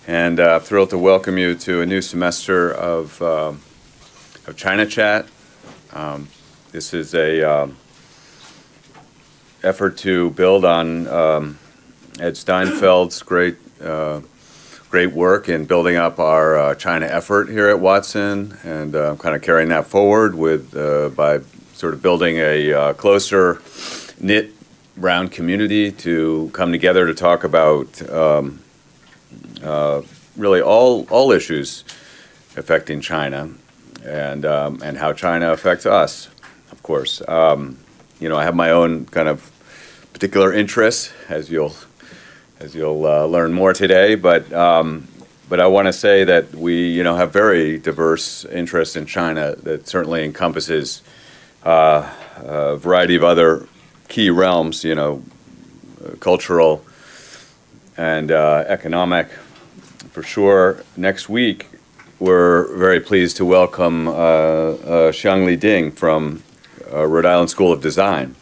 and thrilled to welcome you to a new semester of China Chat. This is a effort to build on Ed Steinfeld's great work in building up our China effort here at Watson, and kind of carrying that forward with by sort of building a closer knit round community to come together to talk about really all issues affecting China, and how China affects us, of course. You know, I have my own kind of particular interests, as you'll learn more today, but I want to say that we have very diverse interests in China that certainly encompasses a variety of other key realms, cultural and economic, for sure. Next week, we're very pleased to welcome Xiangli Ding from Rhode Island School of Design,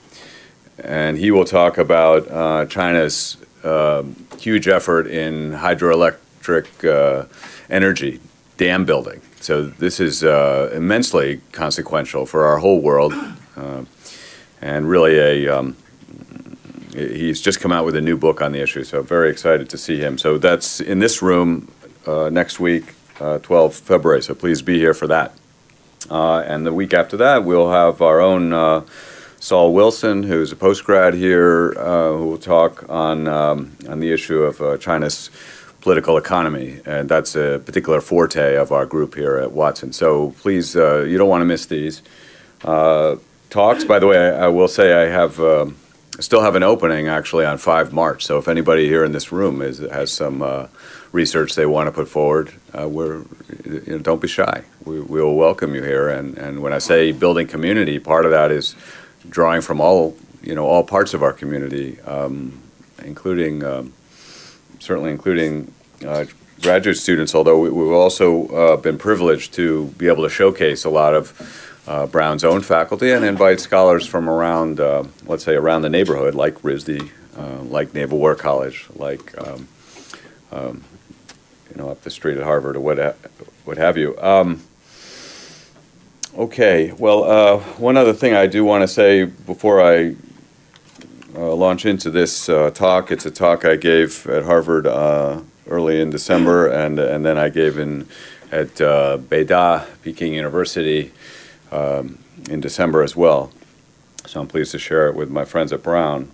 and he will talk about China's huge effort in hydroelectric energy, dam building. So this is immensely consequential for our whole world, and really he's just come out with a new book on the issue, so I'm very excited to see him. So that's in this room next week, 12 February, so please be here for that. And the week after that, we'll have our own Saul Wilson, who's a postgrad here, who will talk on the issue of China's political economy, and that's a particular forte of our group here at Watson. So please, you don't want to miss these talks. By the way, I will say I still have an opening actually on 5 March. So if anybody here in this room has some research they want to put forward, don't be shy. We will welcome you here. And when I say building community, part of that is drawing from all parts of our community, including certainly including graduate students, although we've also been privileged to be able to showcase a lot of Brown's own faculty and invite scholars from around, let's say, around the neighborhood, like RISD, like Naval War College, like, up the street at Harvard, or what have you. Okay, well, one other thing I do want to say before I launch into this talk. It's a talk I gave at Harvard early in December, and then I gave at Beida, Peking University, in December as well. So I'm pleased to share it with my friends at Brown.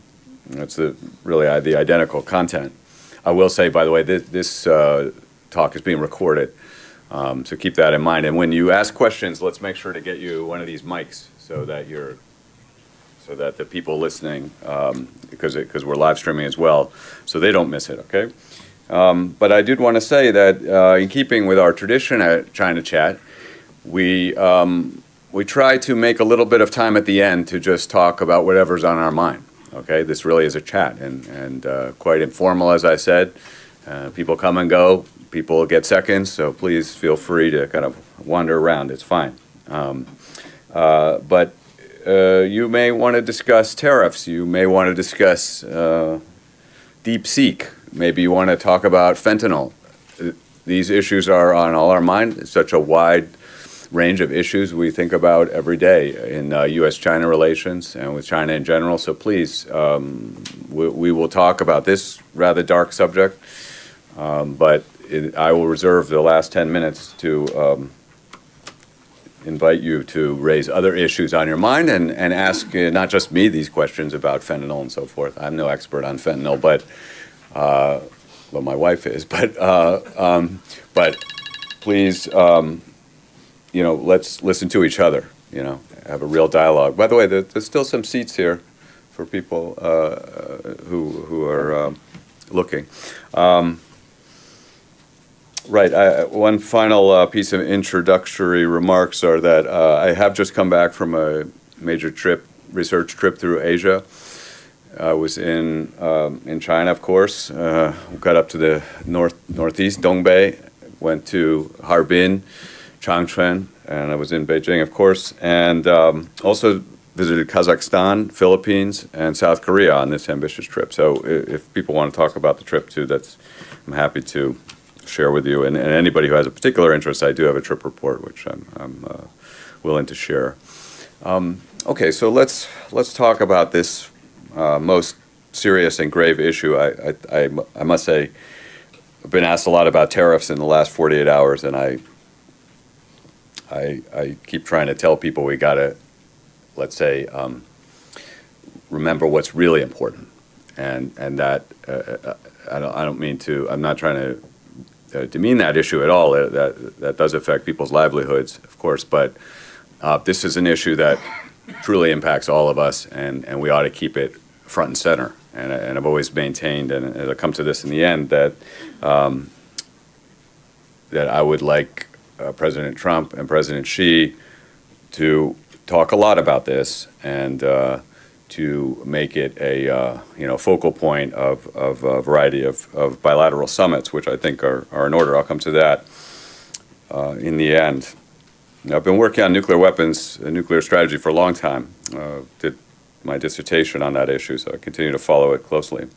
It's really the identical content. I will say, by the way, this talk is being recorded, so keep that in mind. And when you ask questions, let's make sure to get you one of these mics so that the people listening, because we're live streaming as well, so they don't miss it, okay? But I did want to say that in keeping with our tradition at China Chat, we try to make a little bit of time at the end to just talk about whatever's on our mind, okay? This really is a chat, and quite informal, as I said. People come and go. People get seconds, so please feel free to kind of wander around. It's fine. But you may want to discuss tariffs. You may want to discuss DeepSeek. Maybe you want to talk about fentanyl. These issues are on all our mind. It's such a wide range of issues we think about every day in U.S.-China relations and with China in general. So please, we will talk about this rather dark subject, but I will reserve the last 10 minutes to invite you to raise other issues on your mind and ask not just me these questions about fentanyl and so forth. I'm no expert on fentanyl, but well, my wife is. But please, let's listen to each other. Have a real dialogue. By the way, there's still some seats here for people who are looking. Right. One final piece of introductory remarks are that I have just come back from a major research trip through Asia. I was in China, of course. Got up to the northeast, Dongbei, went to Harbin, Changchun, and I was in Beijing, of course, and also visited Kazakhstan, Philippines, and South Korea on this ambitious trip. So if people want to talk about the trip too, I'm happy to share with you. And anybody who has a particular interest, I do have a trip report, which I'm willing to share. Okay, so let's talk about this most serious and grave issue. I must say, I've been asked a lot about tariffs in the last 48 hours, and I keep trying to tell people we got to, let's say, remember what's really important, and that I don't mean to. I'm not trying to demean that issue at all. That does affect people's livelihoods, of course, but this is an issue that truly impacts all of us, and we ought to keep it front and center. And I've always maintained, and it'll come to this in the end, that that I would like President Trump and President Xi to talk a lot about this, and to make it a focal point of a variety of bilateral summits, which I think are in order. I'll come to that in the end. Now, I've been working on nuclear weapons and nuclear strategy for a long time. Did my dissertation on that issue, so I continue to follow it closely.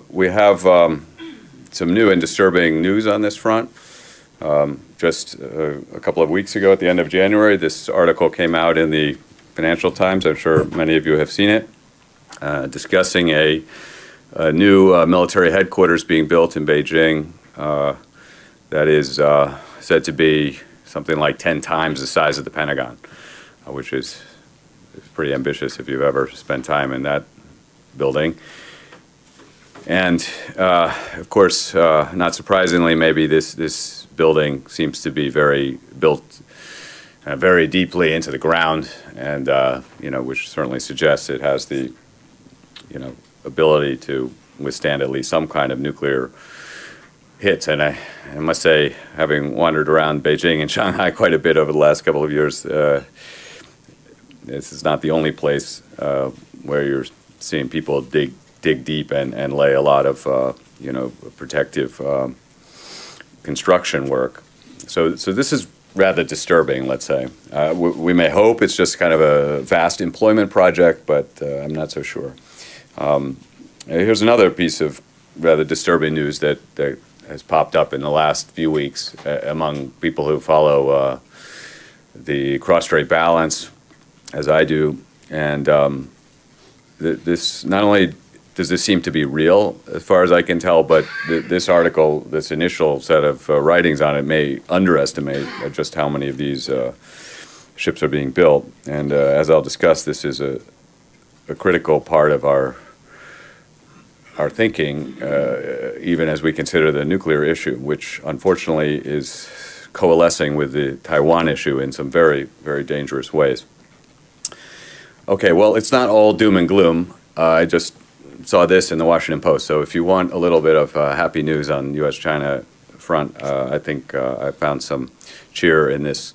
We have some new and disturbing news on this front. Just a couple of weeks ago, at the end of January, this article came out in the Financial Times. I'm sure many of you have seen it, discussing a new military headquarters being built in Beijing that is said to be something like 10 times the size of the Pentagon, which is pretty ambitious if you've ever spent time in that building. And of course, not surprisingly, maybe this building seems to be built very deeply into the ground, and which certainly suggests it has the ability to withstand at least some kind of nuclear hits. And I must say, having wandered around Beijing and Shanghai quite a bit over the last couple of years, this is not the only place where you're seeing people dig deep and lay a lot of protective construction work. So this is rather disturbing, let's say. We may hope it's just kind of a vast employment project, but I'm not so sure. Here's another piece of rather disturbing news that has popped up in the last few weeks among people who follow the cross-Strait balance, as I do. And this, not only does this seem to be real, as far as I can tell, but this article, this initial set of writings on it, may underestimate just how many of these ships are being built. And as I'll discuss, this is a critical part of our thinking, even as we consider the nuclear issue, which unfortunately is coalescing with the Taiwan issue in some very, very dangerous ways. Okay, well, it's not all doom and gloom. I just saw this in the Washington Post. So if you want a little bit of happy news on U.S.-China front, I think I found some cheer in this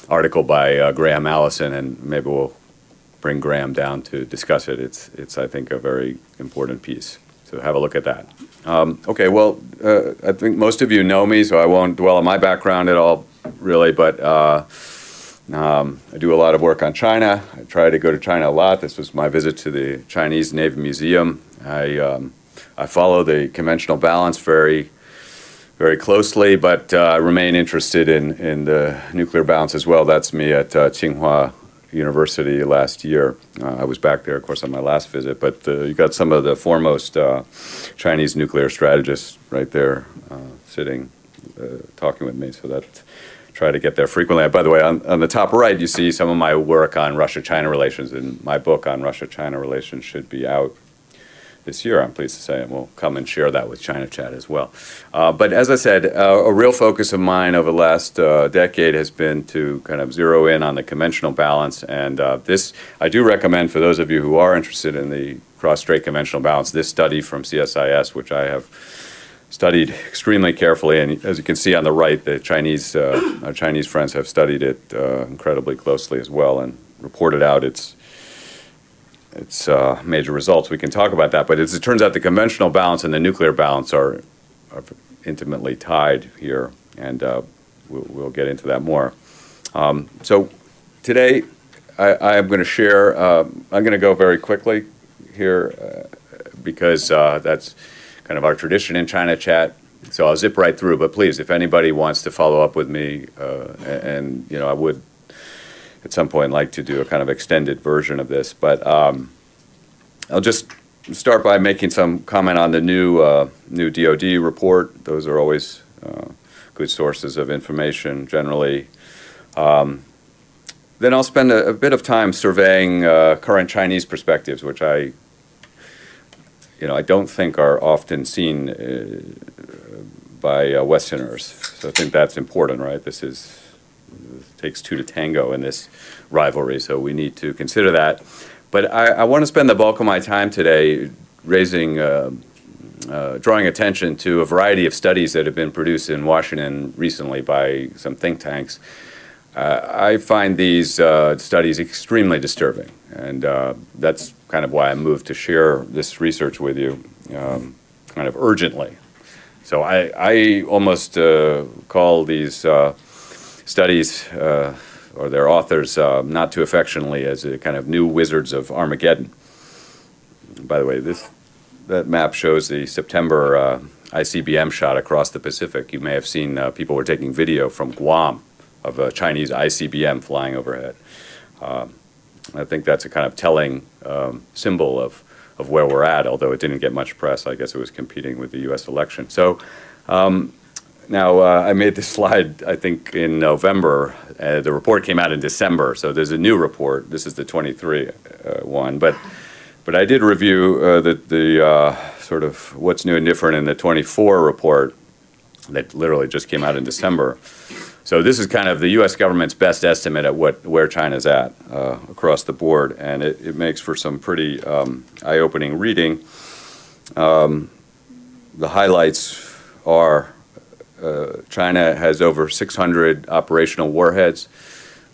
article by Graham Allison, and maybe we'll bring Graham down to discuss it. It's I think, a very important piece. So have a look at that. Okay, well, I think most of you know me, so I won't dwell on my background at all, really, but I do a lot of work on China. I try to go to China a lot. This was my visit to the Chinese Navy Museum. I follow the conventional balance very, very closely, but remain interested in the nuclear balance as well. That's me at Tsinghua University last year. I was back there, of course, on my last visit, but you got some of the foremost Chinese nuclear strategists right there sitting, talking with me, so that try to get there frequently. By the way, on the top right, you see some of my work on Russia-China relations, and my book on Russia-China relations should be out this year, I'm pleased to say, and we'll come and share that with China Chat as well. But as I said, a real focus of mine over the last decade has been to kind of zero in on the conventional balance, and this I do recommend for those of you who are interested in the cross-Strait conventional balance, this study from CSIS, which I have studied extremely carefully, and as you can see on the right, the Chinese, our Chinese friends have studied it incredibly closely as well and reported out its major results. We can talk about that, but as it turns out, the conventional balance and the nuclear balance are intimately tied here, and we'll get into that more. So today, I am going to share, I'm going to go very quickly here because that's kind of our tradition in China Chat, So I'll zip right through, but please, if anybody wants to follow up with me, and you know, I would at some point like to do a kind of extended version of this, but I'll just start by making some comment on the new DoD report. Those are always good sources of information generally. Then I'll spend a bit of time surveying current Chinese perspectives, which I don't think are often seen by Westerners. So I think that's important, right? It takes two to tango in this rivalry, so we need to consider that. But I want to spend the bulk of my time today drawing attention to a variety of studies that have been produced in Washington recently by some think tanks. I find these studies extremely disturbing, and that's kind of why I moved to share this research with you kind of urgently. So I almost call these studies or their authors not too affectionately as a kind of new wizards of Armageddon. By the way, that map shows the September ICBM shot across the Pacific. You may have seen people were taking video from Guam of a Chinese ICBM flying overhead. I think that's a kind of telling symbol of where we're at, although it didn't get much press. I guess it was competing with the U.S. election. So now I made this slide, I think, in November. The report came out in December, so there's a new report. This is the 23 one, but I did review the sort of what's new and different in the 24 report that literally just came out in December. So this is kind of the U.S. government's best estimate at where China's at across the board, and it makes for some pretty eye-opening reading. The highlights are China has over 600 operational warheads.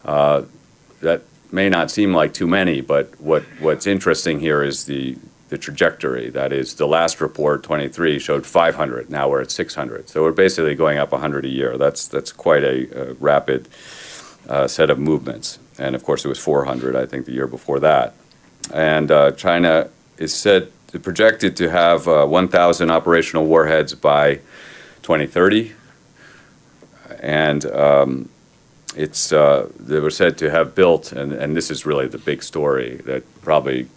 That may not seem like too many, but what's interesting here is the trajectory. That is, the last report, 23, showed 500. Now we're at 600. So we're basically going up 100 a year. That's quite a rapid set of movements. And of course, it was 400, I think, the year before that. And China is projected to have 1,000 operational warheads by 2030. And they were said to have built, and this is really the big story that probably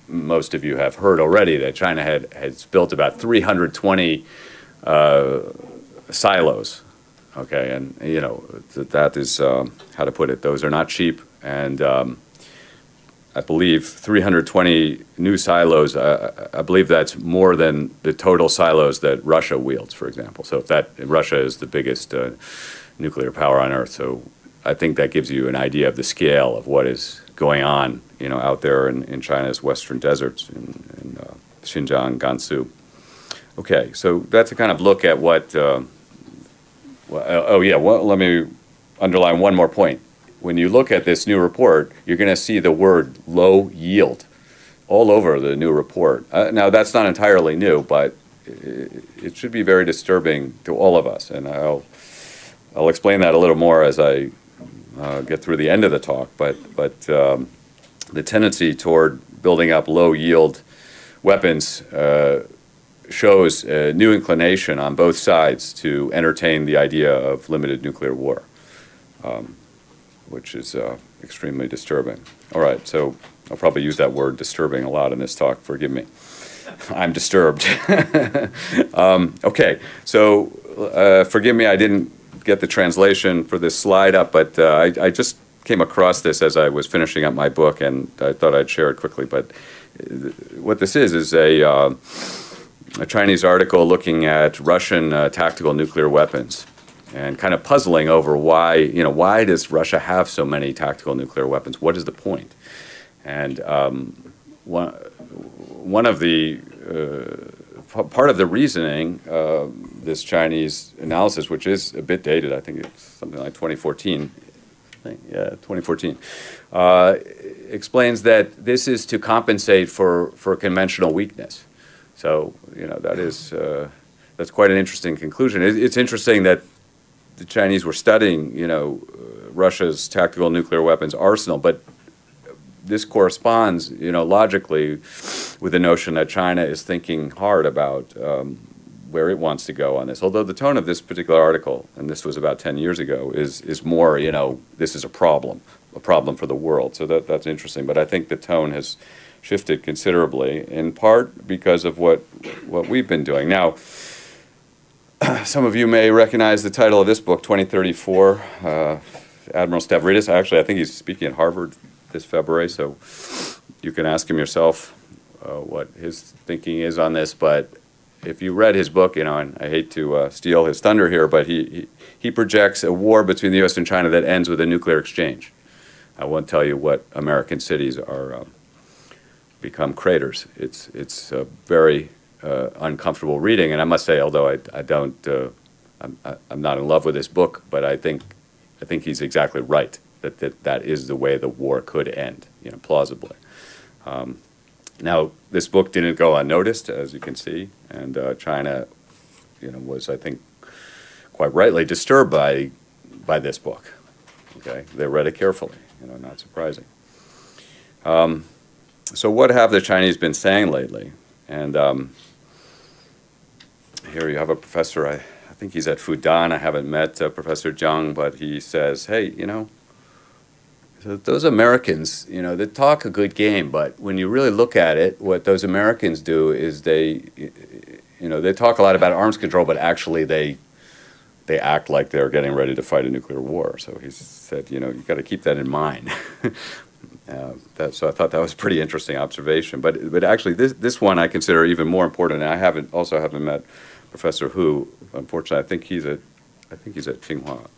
most of you have heard already, that China has built about 320 silos. Okay, and you know that is how to put it. Those are not cheap, and I believe 320 new silos. I believe that's more than the total silos that Russia wields, for example. So Russia is the biggest nuclear power on Earth. So I think that gives you an idea of the scale of what is going on, you know, out there in China's western deserts, in Xinjiang, Gansu. Okay, so that's a kind of look at what. Let me underline one more point. When you look at this new report, you're going to see the word low yield all over the new report. Now, that's not entirely new, but it should be very disturbing to all of us, and I'll explain that a little more as I get through the end of the talk, but the tendency toward building up low-yield weapons shows a new inclination on both sides to entertain the idea of limited nuclear war, which is extremely disturbing. All right, so I'll probably use that word disturbing a lot in this talk. Forgive me. I'm disturbed. Okay, so forgive me, I didn't get the translation for this slide up, but I just came across this as I was finishing up my book, and I thought I'd share it quickly. But what this is a Chinese article looking at Russian tactical nuclear weapons and kind of puzzling over why does Russia have so many tactical nuclear weapons? What is the point? And one of the part of the reasoning, this Chinese analysis, which is a bit dated, I think it's something like 2014, yeah, 2014, explains that this is to compensate for conventional weakness. So, you know, that's quite an interesting conclusion. It's interesting that the Chinese were studying, you know, Russia's tactical nuclear weapons arsenal, but this corresponds, you know, logically with the notion that China is thinking hard about where it wants to go on this. Although the tone of this particular article, and this was about 10 years ago, is more, you know, this is a problem for the world. So that's interesting. But I think the tone has shifted considerably, in part because of what we've been doing. Now, some of you may recognize the title of this book, 2034, Admiral Stavridis. Actually, I think he's speaking at Harvard this February, so you can ask him yourself what his thinking is on this. But if you read his book, you know, and I hate to steal his thunder here, but he projects a war between the U.S. and China that ends with a nuclear exchange. I won't tell you what American cities are become craters. It's very uncomfortable reading, and I must say, although I don't, I'm not in love with this book, but I think he's exactly right that is the way the war could end, you know, plausibly. Now, this book didn't go unnoticed, as you can see, and China, you know, was, I think, quite rightly disturbed by this book. Okay, they read it carefully, you know, not surprising. So what have the Chinese been saying lately? And here you have a professor, I think he's at Fudan. I haven't met Professor Zhang, but he says, hey, you know, those Americans, you know, they talk a good game, but when you really look at it, what those Americans do is they, you know, they talk a lot about arms control, but actually they act like they're getting ready to fight a nuclear war. So he said, you know, you've got to keep that in mind. So I thought that was a pretty interesting observation. But actually, this one I consider even more important. And I also haven't met Professor Hu. Unfortunately, I think he's at Tsinghua.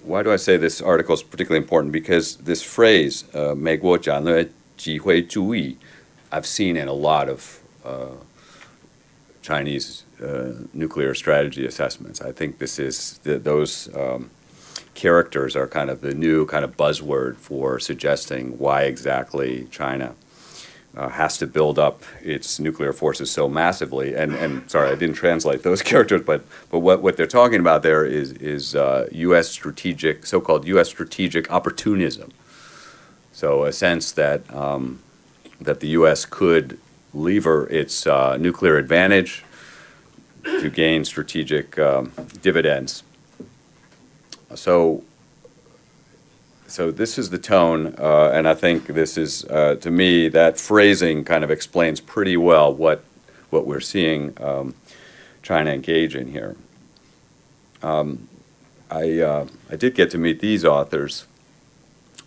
Why do I say this article is particularly important? Because this phrase, 美国战略机会主义, I've seen in a lot of Chinese nuclear strategy assessments. I think this is those characters are kind of the new kind of buzzword for suggesting why exactly China has to build up its nuclear forces so massively. And sorry, I didn't translate those characters, but what they're talking about there is U.S. strategic, so-called U.S. strategic opportunism. So a sense that that the U.S. could lever its nuclear advantage to gain strategic dividends. So this is the tone, and I think this is, to me, that phrasing kind of explains pretty well what we're seeing China engage in here. I did get to meet these authors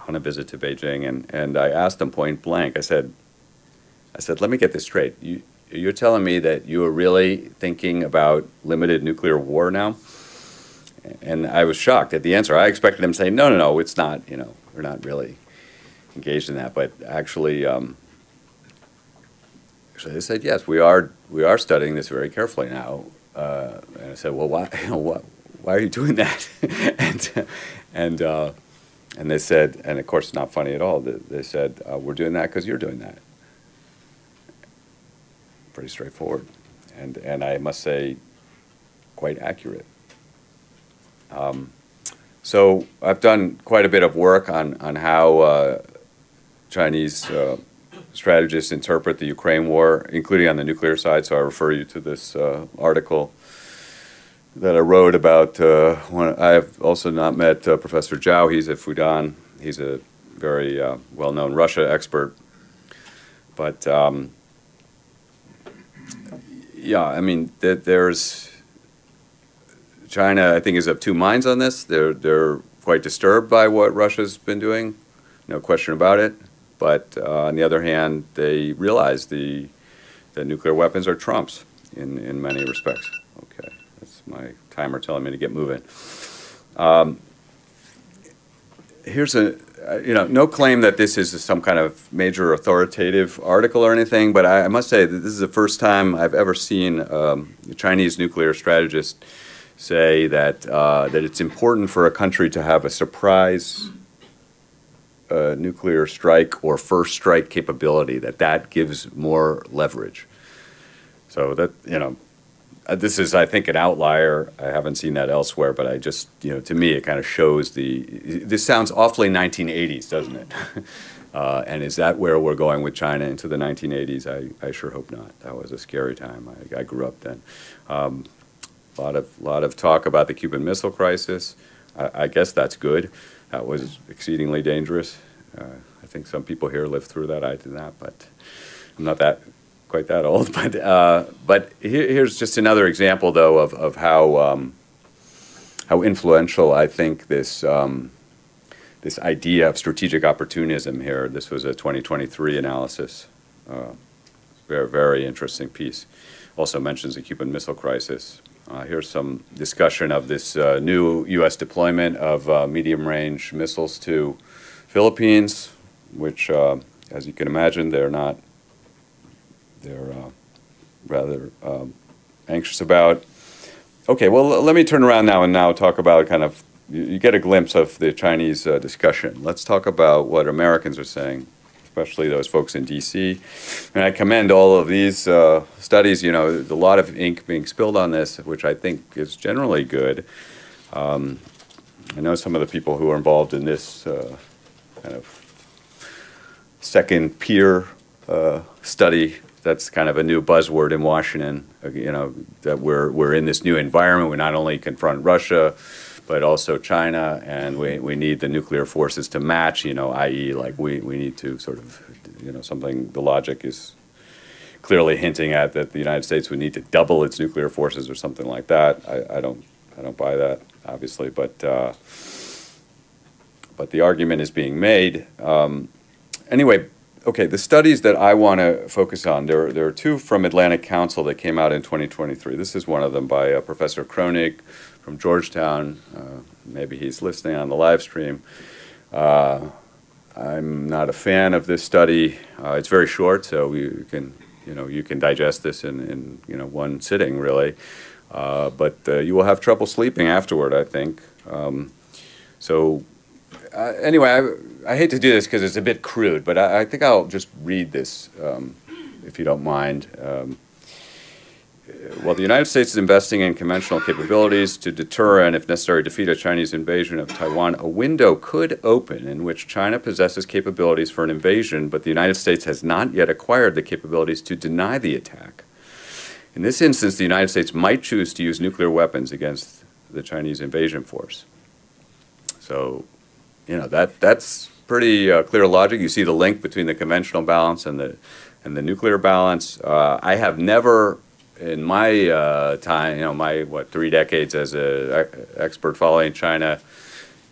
on a visit to Beijing, and I asked them point blank. I said, let me get this straight. You're telling me that you are really thinking about limited nuclear war now? And I was shocked at the answer. I expected them to say, no, it's not, you know, we're not really engaged in that. But actually they said, yes, we are studying this very carefully now. And I said, well, why are you doing that? and they said, and of course it's not funny at all, they said, we're doing that because you're doing that. Pretty straightforward. And I must say, quite accurate. So I've done quite a bit of work on how Chinese strategists interpret the Ukraine war, including on the nuclear side. So I refer you to this article that I wrote about. I have also not met Professor Zhao. He's at Fudan. He's a very well-known Russia expert. But yeah, I mean, there's China, I think, is of two minds on this. They're quite disturbed by what Russia's been doing, no question about it. But on the other hand, they realize that nuclear weapons are trumps in many respects. Okay, that's my timer telling me to get moving. Here's no claim that this is some kind of major authoritative article or anything, but I must say that this is the first time I've ever seen a Chinese nuclear strategist say that it's important for a country to have a surprise nuclear strike or first strike capability, that gives more leverage. So that, this is, I think, an outlier. I haven't seen that elsewhere, but I just, to me, it kind of shows this sounds awfully 1980s, doesn't it? And is that where we're going with China into the 1980s? I sure hope not. That was a scary time. I grew up then. A lot of talk about the Cuban Missile Crisis. I guess that's good. That was exceedingly dangerous. I think some people here lived through that. I did not, but I'm not quite that old. But here's just another example, though, of how influential I think this this idea of strategic opportunism here. This was a 2023 analysis. Very, very interesting piece. Also mentions the Cuban Missile Crisis. Here's some discussion of this new U.S. deployment of medium-range missiles to Philippines, which, as you can imagine, they're rather anxious about. Okay, well, let me turn around now and talk about kind of, you get a glimpse of the Chinese discussion. Let's talk about what Americans are saying, especially those folks in D.C. And I commend all of these studies. You know, there's a lot of ink being spilled on this, which I think is generally good. I know some of the people who are involved in this kind of second peer study. That's kind of a new buzzword in Washington. You know, that we're in this new environment. We not only confront Russia, but also China, and we need the nuclear forces to match. You know, i.e., like we need to sort of, you know, something. The logic is clearly hinting at that the United States would need to double its nuclear forces or something like that. I don't buy that, obviously, but the argument is being made. Anyway. Okay, the studies that I want to focus on, there are two from Atlantic Council that came out in 2023. This is one of them by Professor Kronig from Georgetown. Maybe he's listening on the live stream. I'm not a fan of this study. It's very short, so you can digest this in one sitting, really. But you will have trouble sleeping afterward, I think. Anyway, I hate to do this because it's a bit crude, but I think I'll just read this, if you don't mind. While the United States is investing in conventional capabilities to deter and, if necessary, defeat a Chinese invasion of Taiwan, a window could open in which China possesses capabilities for an invasion, but the United States has not yet acquired the capabilities to deny the attack. In this instance, the United States might choose to use nuclear weapons against the Chinese invasion force. So, you know, that's pretty clear logic. You see the link between the conventional balance and the nuclear balance. I have never, in my time, you know, my 3 decades as an expert following China,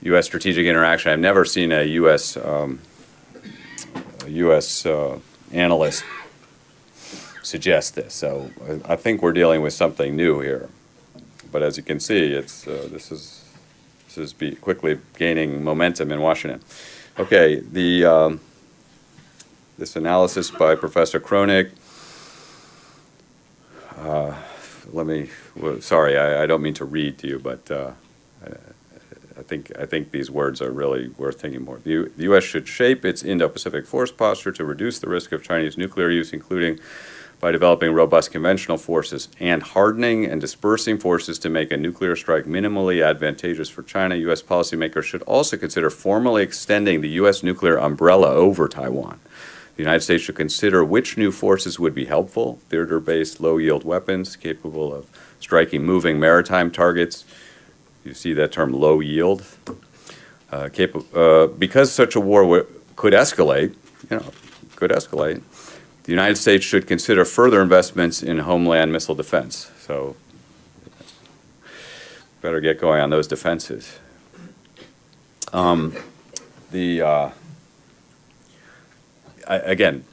U.S. strategic interaction, I've never seen a U.S. Analyst suggest this. So I think we're dealing with something new here. But as you can see, it's this is quickly gaining momentum in Washington. Okay, this analysis by Professor Kronig. Sorry, I don't mean to read to you, but I think these words are really worth thinking more. The U.S. should shape its Indo-Pacific force posture to reduce the risk of Chinese nuclear use, including by developing robust conventional forces and hardening and dispersing forces to make a nuclear strike minimally advantageous for China. U.S. policymakers should also consider formally extending the U.S. nuclear umbrella over Taiwan. The United States should consider which new forces would be helpful: theater-based, low-yield weapons capable of striking moving maritime targets. You see that term, low-yield. Because such a war could escalate, the United States should consider further investments in homeland missile defense. So better get going on those defenses. Again,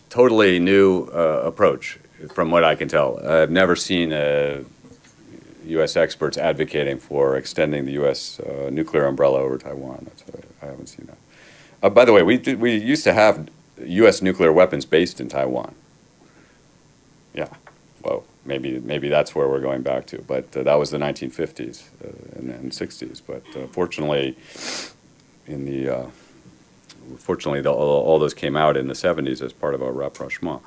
totally new approach from what I can tell. I've never seen U.S. experts advocating for extending the U.S. Nuclear umbrella over Taiwan. I haven't seen that. By the way, we used to have U.S. nuclear weapons based in Taiwan. Yeah, well, maybe that's where we're going back to. But that was the 1950s and 60s. But fortunately, all those came out in the 70s as part of our rapprochement.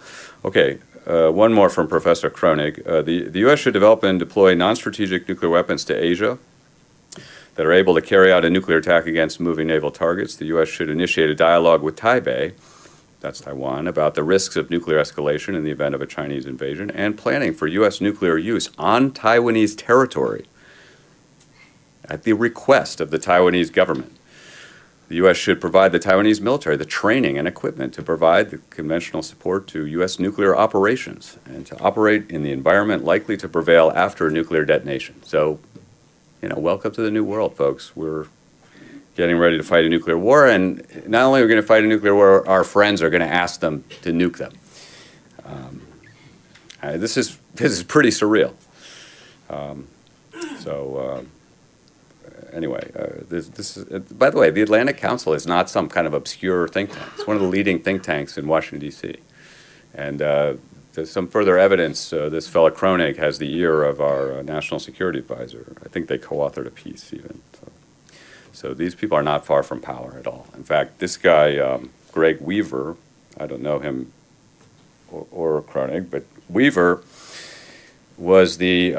Okay, one more from Professor Kronig. The U.S. should develop and deploy non-strategic nuclear weapons to Asia. that are able to carry out a nuclear attack against moving naval targets, the U.S. should initiate a dialogue with Taipei, that's Taiwan, about the risks of nuclear escalation in the event of a Chinese invasion and planning for U.S. nuclear use on Taiwanese territory at the request of the Taiwanese government. The U.S. should provide the Taiwanese military the training and equipment to provide the conventional support to U.S. nuclear operations and to operate in the environment likely to prevail after a nuclear detonation. So, you know, welcome to the new world, folks. We're getting ready to fight a nuclear war, and not only are we going to fight a nuclear war, our friends are going to ask them to nuke them. This is pretty surreal. Anyway, this is, by the way, the Atlantic Council is not some kind of obscure think tank. It's one of the leading think tanks in Washington, D.C. And there's some further evidence. This fellow Kronig has the ear of our national security advisor. I think they co-authored a piece even. So these people are not far from power at all. In fact, this guy, Greg Weaver, I don't know him or Kronig, but Weaver was the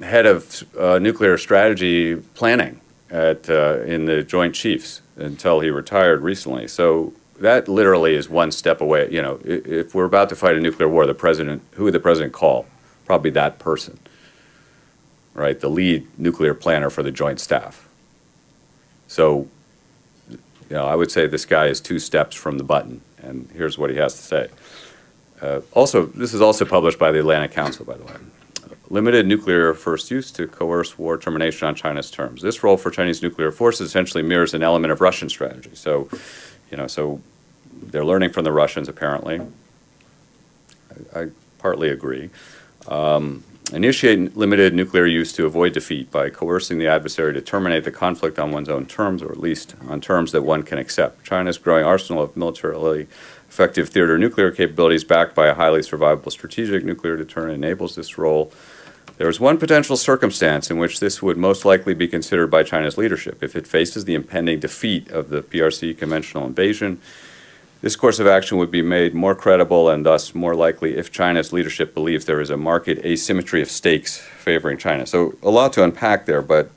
head of nuclear strategy planning in the Joint Chiefs until he retired recently. So that literally is one step away. You know, if we're about to fight a nuclear war, who would the president call? Probably that person, right? The lead nuclear planner for the Joint Staff. So, you know, I would say this guy is 2 steps from the button, and here's what he has to say. This is also published by the Atlantic Council, by the way. Limited nuclear first use to coerce war termination on China's terms. This role for Chinese nuclear forces essentially mirrors an element of Russian strategy. So, you know, so they're learning from the Russians, apparently. I partly agree. Initiate limited nuclear use to avoid defeat by coercing the adversary to terminate the conflict on one's own terms, or at least on terms that one can accept. China's growing arsenal of militarily effective theater nuclear capabilities backed by a highly survivable strategic nuclear deterrent enables this role. There is one potential circumstance in which this would most likely be considered by China's leadership. If it faces the impending defeat of the PRC conventional invasion, this course of action would be made more credible and thus more likely if China's leadership believes there is a marked asymmetry of stakes favoring China. So a lot to unpack there, but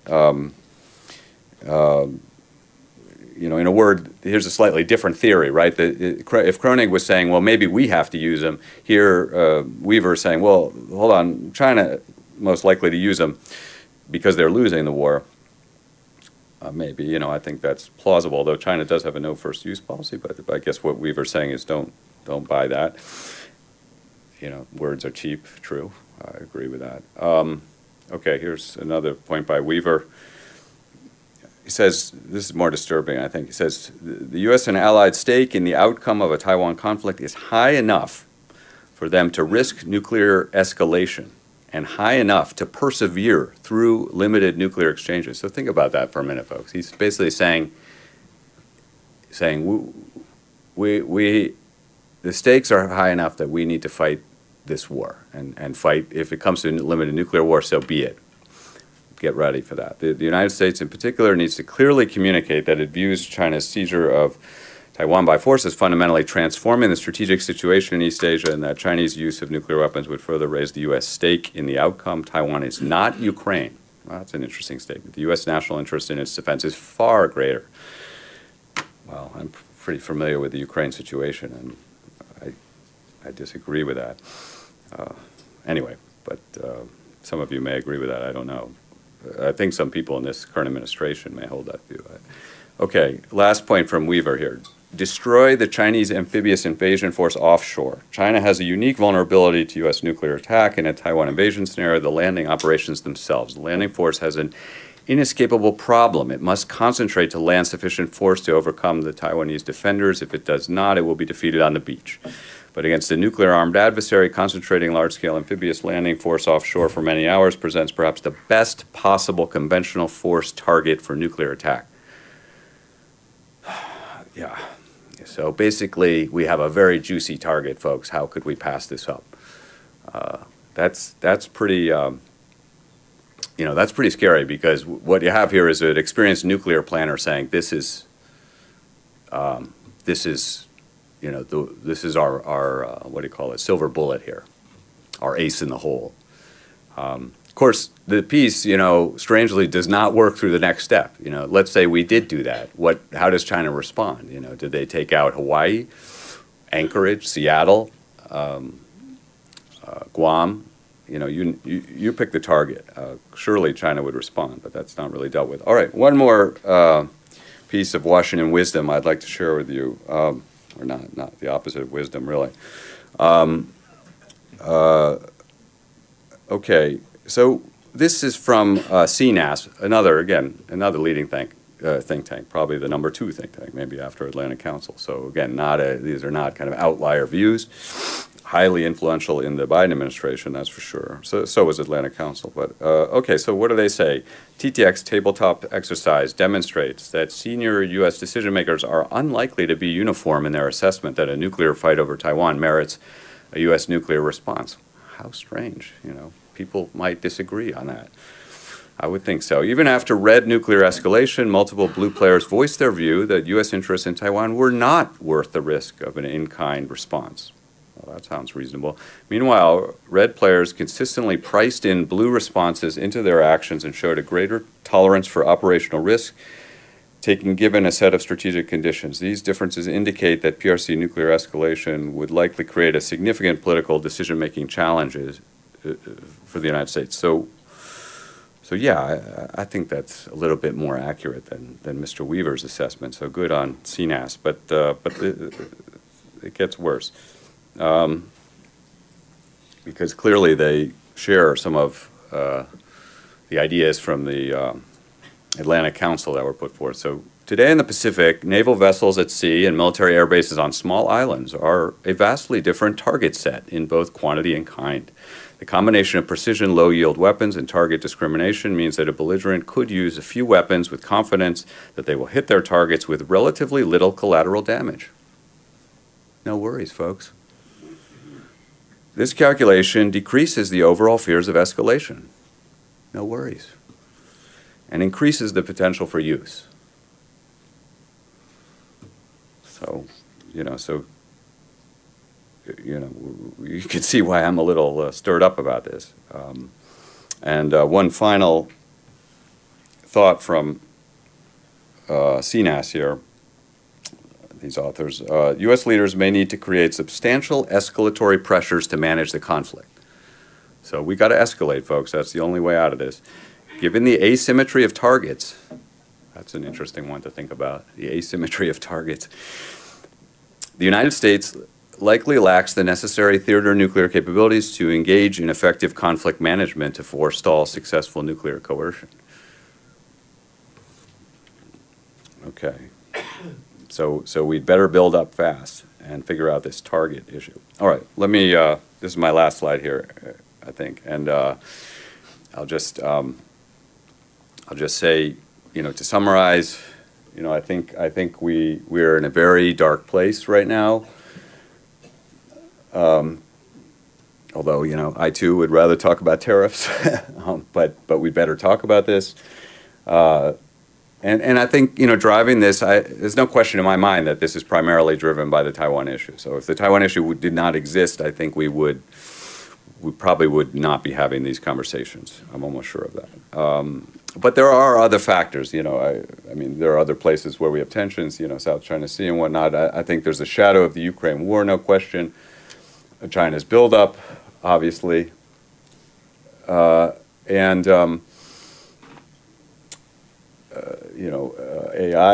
you know, in a word, here's a slightly different theory, right? If Kronig was saying, well, maybe we have to use them, here Weaver is saying, well, hold on, China most likely to use them because they're losing the war. Maybe, you know, I think that's plausible, though China does have a no first use policy, but I guess what Weaver's saying is don't buy that. You know, words are cheap, true. I agree with that. Okay, here's another point by Weaver. He says, this is more disturbing, I think. He says, the U.S. and allied stake in the outcome of a Taiwan conflict is high enough for them to risk nuclear escalation and high enough to persevere through limited nuclear exchanges. So think about that for a minute, folks. He's basically saying the stakes are high enough that we need to fight this war and fight. If it comes to limited nuclear war, so be it. Get ready for that. The United States in particular needs to clearly communicate that it views China's seizure of Taiwan by force as fundamentally transforming the strategic situation in East Asia, and that Chinese use of nuclear weapons would further raise the U.S. stake in the outcome. Taiwan is not Ukraine. Well, that's an interesting statement. The U.S. national interest in its defense is far greater. Well, I'm pretty familiar with the Ukraine situation, and I disagree with that. Anyway, but some of you may agree with that. I don't know. I think some people in this current administration may hold that view. Okay, last point from Weaver here. Destroy the Chinese amphibious invasion force offshore. China has a unique vulnerability to U.S. nuclear attack in a Taiwan invasion scenario, the landing operations themselves. The landing force has an inescapable problem. It must concentrate to land sufficient force to overcome the Taiwanese defenders. If it does not, it will be defeated on the beach. But against a nuclear-armed adversary, concentrating large-scale amphibious landing force offshore for many hours presents perhaps the best possible conventional force target for nuclear attack. Yeah. So basically, we have a very juicy target, folks. How could we pass this up? That's pretty, you know, that's pretty scary, because what you have here is an experienced nuclear planner saying this is, you know, this is our what do you call it, silver bullet here, our ace in the hole. course, the piece, strangely does not work through the next step. Let's say we did do that. How does China respond? Did they take out Hawaii, Anchorage, Seattle, Guam? You pick the target. Surely China would respond, but that's not really dealt with. All right, one more piece of Washington wisdom I'd like to share with you, or not the opposite of wisdom, really. Okay, so this is from CNAS, another leading think tank, probably the #2 think tank, maybe after Atlantic Council. So again, these are not kind of outlier views. Highly influential in the Biden administration, that's for sure. So was Atlantic Council. But okay, so what do they say? TTX tabletop exercise demonstrates that senior U.S. decision makers are unlikely to be uniform in their assessment that a nuclear fight over Taiwan merits a U.S. nuclear response. How strange, people might disagree on that. I would think so. Even after red nuclear escalation, multiple blue players voiced their view that U.S. interests in Taiwan were not worth the risk of an in-kind response. Well, that sounds reasonable. Meanwhile, red players consistently priced in blue responses into their actions and showed a greater tolerance for operational risk, given a set of strategic conditions. These differences indicate that PRC nuclear escalation would likely create a significant political decision-making challenges for the United States. So yeah, I think that's a little bit more accurate than Mr. Weaver's assessment. So good on CNAS, but it gets worse. Because clearly they share some of the ideas from the Atlantic Council that were put forth. So today in the Pacific, naval vessels at sea and military air bases on small islands are a vastly different target set in both quantity and kind. The combination of precision, low-yield weapons and target discrimination means that a belligerent could use a few weapons with confidence that they will hit their targets with relatively little collateral damage. No worries, folks. This calculation decreases the overall fears of escalation. No worries. And increases the potential for use. So, you can see why I'm a little stirred up about this. One final thought from CNAS here, these authors. U.S. leaders may need to create substantial escalatory pressures to manage the conflict. So we got to escalate, folks. That's the only way out of this. Given the asymmetry of targets, that's an interesting one to think about, the asymmetry of targets. The United States likely lacks the necessary theater nuclear capabilities to engage in effective conflict management to forestall successful nuclear coercion. Okay. So we'd better build up fast and figure out this target issue. All right, let me, this is my last slide here, I think, and I'll just say, to summarize, I think we're in a very dark place right now. Although, I too would rather talk about tariffs, but we better talk about this. And I think, driving this, there's no question in my mind that this is primarily driven by the Taiwan issue. So if the Taiwan issue did not exist, I think we probably would not be having these conversations. I'm almost sure of that. But there are other factors, I mean, there are other places where we have tensions, South China Sea and whatnot. I think there's a shadow of the Ukraine war, no question. China's buildup, obviously. AI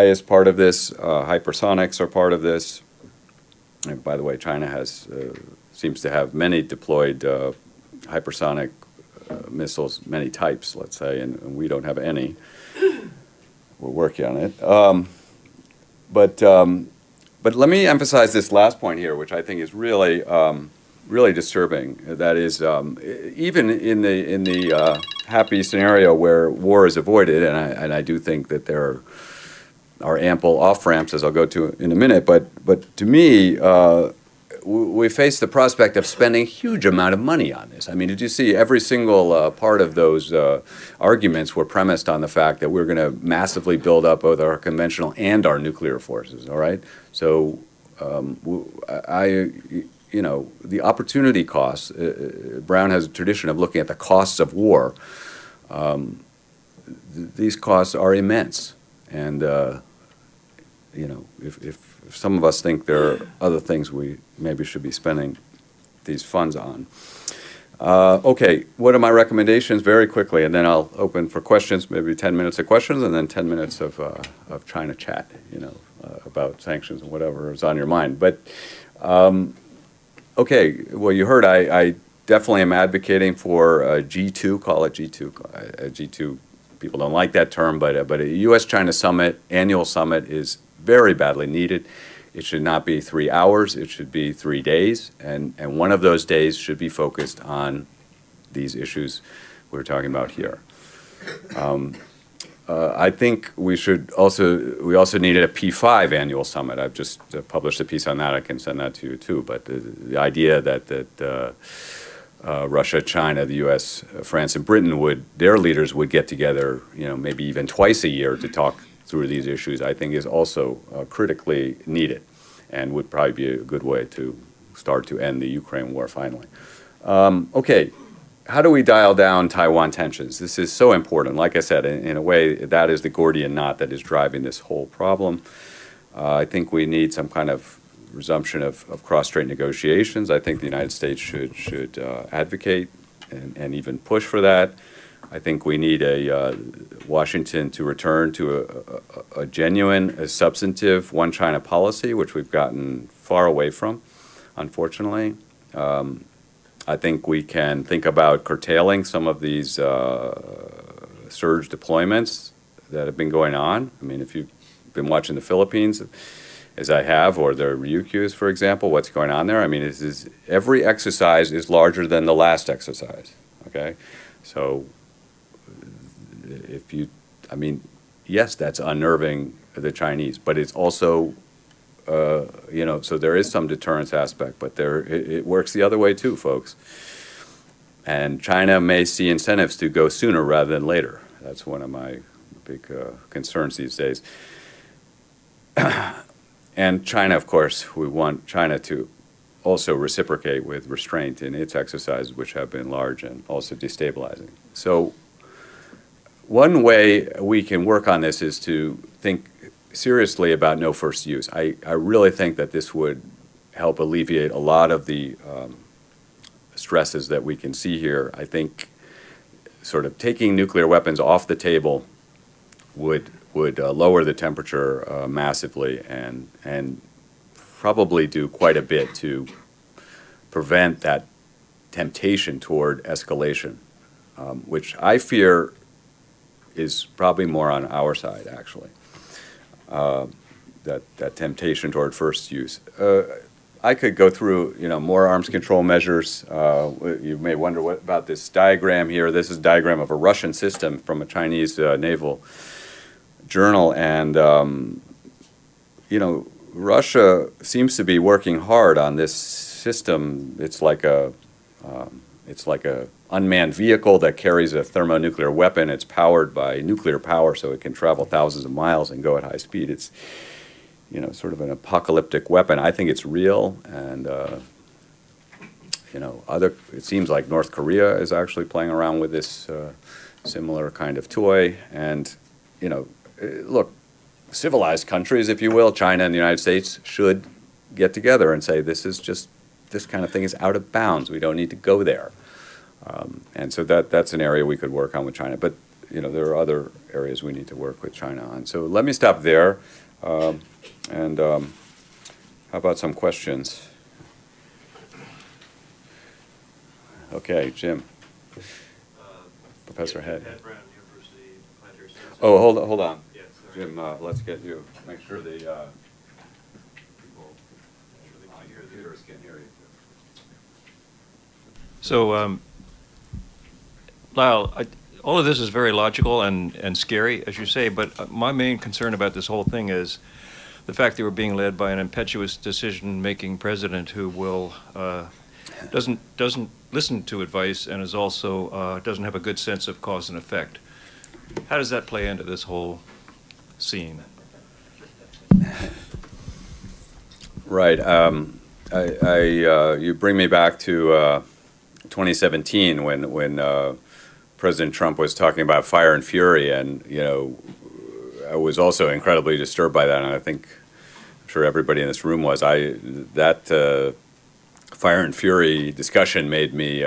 is part of this. Hypersonics are part of this. And by the way, China seems to have many deployed hypersonic missiles, many types, let's say, and we don't have any. We're working on it. But let me emphasize this last point here, which I think is really really disturbing. That is, even in the happy scenario where war is avoided, and I do think that there are ample off-ramps, as I'll go to in a minute, but to me, we face the prospect of spending a huge amount of money on this. I mean, did you see every single part of those arguments were premised on the fact that we're going to massively build up both our conventional and our nuclear forces, all right? So the opportunity costs. Brown has a tradition of looking at the costs of war. These costs are immense, and if some of us think there are other things we maybe should be spending these funds on. Okay, what are my recommendations very quickly, and then I'll open for questions, maybe 10 minutes of questions, and then 10 minutes of China chat, about sanctions and whatever is on your mind. But, okay, well, you heard I definitely am advocating for G2, call it G2. G2, people don't like that term, but a U.S.-China summit, annual summit, is very badly needed. It should not be 3 hours, it should be 3 days, and one of those days should be focused on these issues we're talking about here. I think we also needed a P5 annual summit. I've just published a piece on that. I can send that to you too. But the idea that Russia, China, the U.S., France, and Britain their leaders would get together, maybe even twice a year to talk through these issues, I think is also critically needed, and would probably be a good way to start to end the Ukraine war finally. Okay. How do we dial down Taiwan tensions? This is so important. Like I said, in a way, that is the Gordian knot that is driving this whole problem. I think we need some kind of resumption of cross-strait negotiations. I think the United States should advocate and even push for that. I think we need Washington to return to a genuine, a substantive one China policy, which we've gotten far away from, unfortunately. I think we can think about curtailing some of these surge deployments that have been going on. I mean, if you've been watching the Philippines, as I have, or the Ryukyus, for example, what's going on there? I mean, every exercise is larger than the last exercise, okay? So yes, that's unnerving the Chinese, but it's also so there is some deterrence aspect, but it works the other way too, folks. And China may see incentives to go sooner rather than later. That's one of my big concerns these days. And China, of course, we want China to also reciprocate with restraint in its exercises, which have been large and also destabilizing. So one way we can work on this is to think seriously about no first use. I really think that this would help alleviate a lot of the stresses that we can see here. I think sort of taking nuclear weapons off the table would lower the temperature massively and probably do quite a bit to prevent that temptation toward escalation, which I fear is probably more on our side, actually. That temptation toward first use. I could go through, more arms control measures. You may wonder what about this diagram here. This is a diagram of a Russian system from a Chinese naval journal, and Russia seems to be working hard on this system. It's like a unmanned vehicle that carries a thermonuclear weapon. It's powered by nuclear power, so it can travel thousands of miles and go at high speed. It's, sort of an apocalyptic weapon. I think it's real, and it seems like North Korea is actually playing around with this similar kind of toy. And, look, civilized countries, if you will, China and the United States, should get together and say this kind of thing is out of bounds. We don't need to go there. And so that's an area we could work on with China. But, there are other areas we need to work with China on. So let me stop there. And how about some questions? Okay, Jim. Professor Head. Oh, hold on. Yes, Jim, let's get you. Make sure the people on your computers can hear you. So, Lyle, all of this is very logical and scary, as you say, but my main concern about this whole thing is the fact that we're being led by an impetuous decision-making president who will doesn't listen to advice and is also doesn't have a good sense of cause and effect. How does that play into this whole scene? Right. you bring me back to 2017 when President Trump was talking about fire and fury, and I was also incredibly disturbed by that, and I'm sure everybody in this room was. That fire and fury discussion made me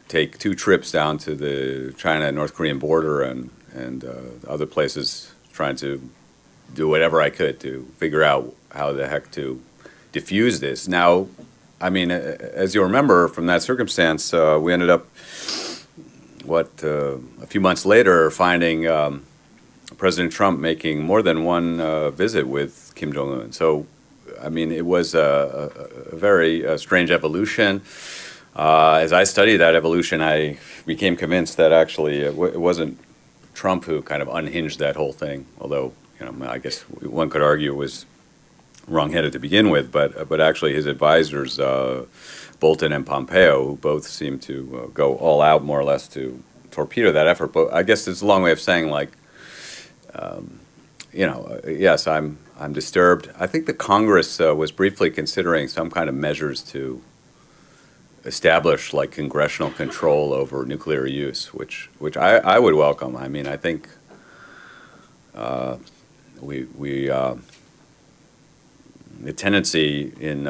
take 2 trips down to the China-North Korean border and other places, trying to do whatever I could to figure out how the heck to diffuse this. Now, I mean, as you'll remember from that circumstance, we ended up, a few months later, finding President Trump making more than one visit with Kim Jong-un. So, I mean, it was a very strange evolution. As I studied that evolution, I became convinced that actually it wasn't Trump who kind of unhinged that whole thing, although, I guess one could argue it was wrong-headed to begin with, but actually his advisors, Bolton and Pompeo, who both seemed to go all out more or less to torpedo that effort. But I guess it's a long way of saying, like, yes, I'm disturbed. I think the Congress was briefly considering some kind of measures to establish like congressional control over nuclear use, which I would welcome. I mean, I think the tendency in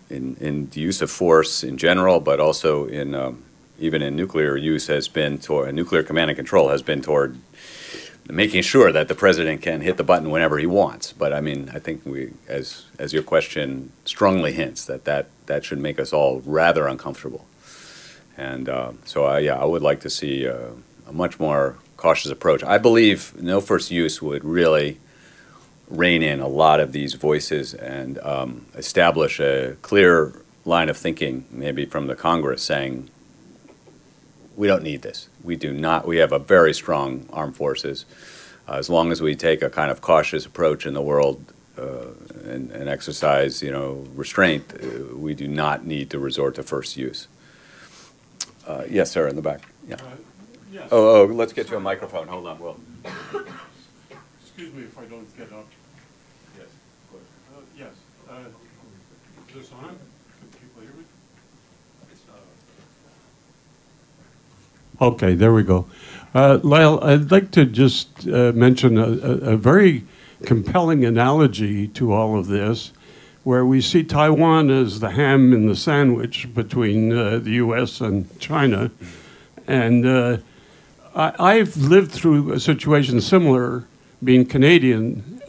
the use of force in general, but also in even in nuclear use, has been toward nuclear command and control, has been toward making sure that the president can hit the button whenever he wants. But I mean, I think as your question strongly hints, that should make us all rather uncomfortable. And so I would like to see a much more cautious approach. I believe no first use would really rein in a lot of these voices and establish a clear line of thinking, maybe from the Congress, saying, we don't need this. We do not. We have a very strong armed forces. As long as we take a kind of cautious approach in the world and exercise, restraint, we do not need to resort to first use. Yes, sir, in the back. Yeah. Yes. Oh, let's get you a microphone. Hold on, Will. Excuse me if I don't get up. Yes, of course. Yes. Is this on? Can people hear me? Okay, there we go. Lyle, I'd like to just mention a very compelling analogy to all of this, where we see Taiwan as the ham in the sandwich between the U.S. and China. And I've lived through a situation similar, being Canadian,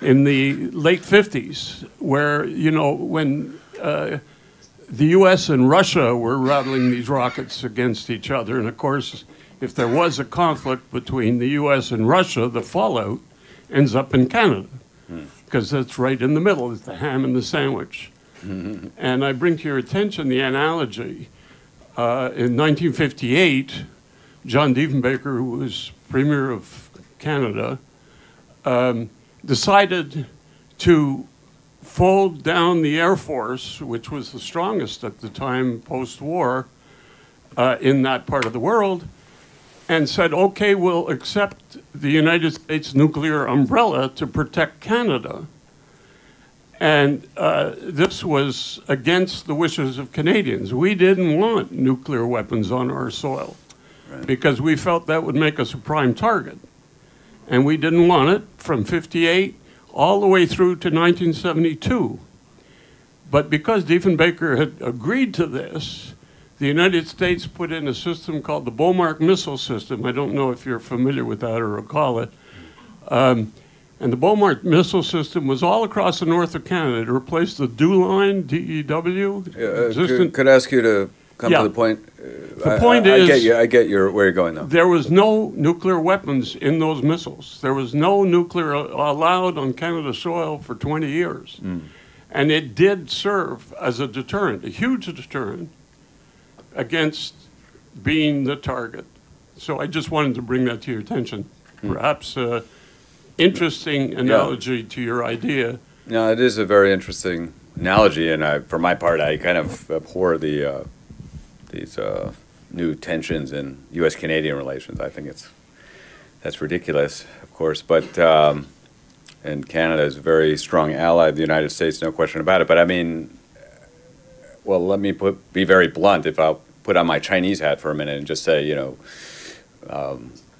in the late 50s, where, when the U.S. and Russia were rattling these rockets against each other. And of course, if there was a conflict between the U.S. and Russia, the fallout ends up in Canada, because that's right in the middle. It's the ham and the sandwich. And I bring to your attention the analogy. In 1958, John Diefenbaker, who was Premier of Canada, decided to fold down the Air Force, which was the strongest at the time post-war in that part of the world, and said, okay, we'll accept the United States nuclear umbrella to protect Canada. And this was against the wishes of Canadians. We didn't want nuclear weapons on our soil, right, because we felt that would make us a prime target. And we didn't want it from 58 all the way through to 1972. But because Diefenbaker had agreed to this, the United States put in a system called the Beaumark missile system. I don't know if you're familiar with that or recall it. And the Beaumark missile system was all across the north of Canada. It replaced the DEW line, D-E-W. Could I ask you to come to the point? The point is, I get where you're going, though. There was no nuclear weapons in those missiles. There was no nuclear allowed on Canada soil for 20 years. And it did serve as a deterrent, a huge deterrent, against being the target. So I just wanted to bring that to your attention. Perhaps interesting analogy to your idea. No, it is a very interesting analogy, and for my part, I kind of abhor these new tensions in U.S.-Canadian relations. I think that's ridiculous, of course. But and Canada is a very strong ally of the United States, no question about it. But I mean, well, let me be very blunt. If I'll put on my Chinese hat for a minute and just say, you know,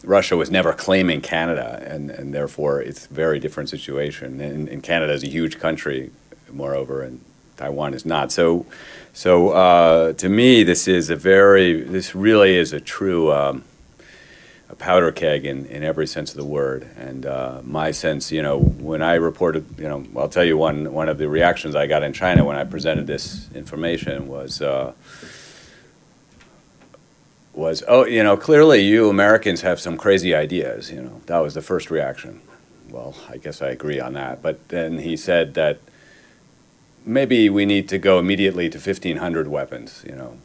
Russia was never claiming Canada, and therefore it's a very different situation. And Canada is a huge country, moreover, and Taiwan is not. So to me, this really is a true a powder keg in every sense of the word. And my sense, you know, when I reported, you know, I'll tell you one of the reactions I got in China when I presented this information was, oh, you know, clearly you Americans have some crazy ideas, you know. That was the first reaction. Well, I guess I agree on that. But then he said that maybe we need to go immediately to 1,500 weapons, you know.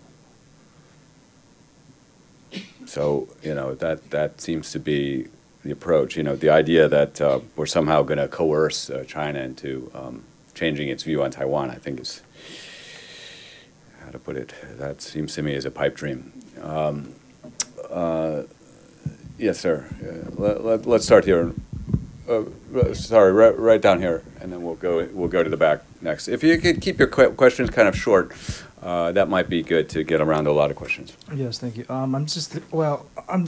So, you know, that seems to be the approach, you know, the idea that we're somehow going to coerce China into changing its view on Taiwan, I think is, how to put it, that seems to me as a pipe dream. Yes, sir. Let's start here. Sorry, right down here, and then we'll go to the back next. If you could keep your questions kind of short, that might be good to get around to a lot of questions. Yes, thank you. I'm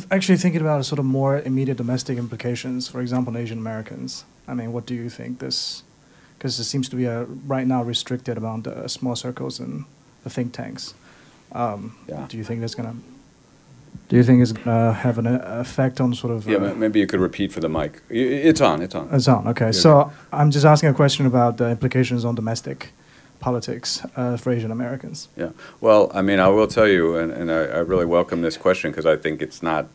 actually thinking about sort of more immediate domestic implications. For example, Asian Americans. I mean, what do you think this? Because it seems to be right now restricted among the small circles and the think tanks. Yeah. Do you think that's gonna? Do you think it's gonna have an effect on sort of? Yeah, maybe you could repeat for the mic. It's on. It's on. It's on. Okay, yeah. So I'm just asking a question about the implications on domestic politics for Asian Americans. Yeah. Well, I mean, I will tell you, and I really welcome this question because I think it's not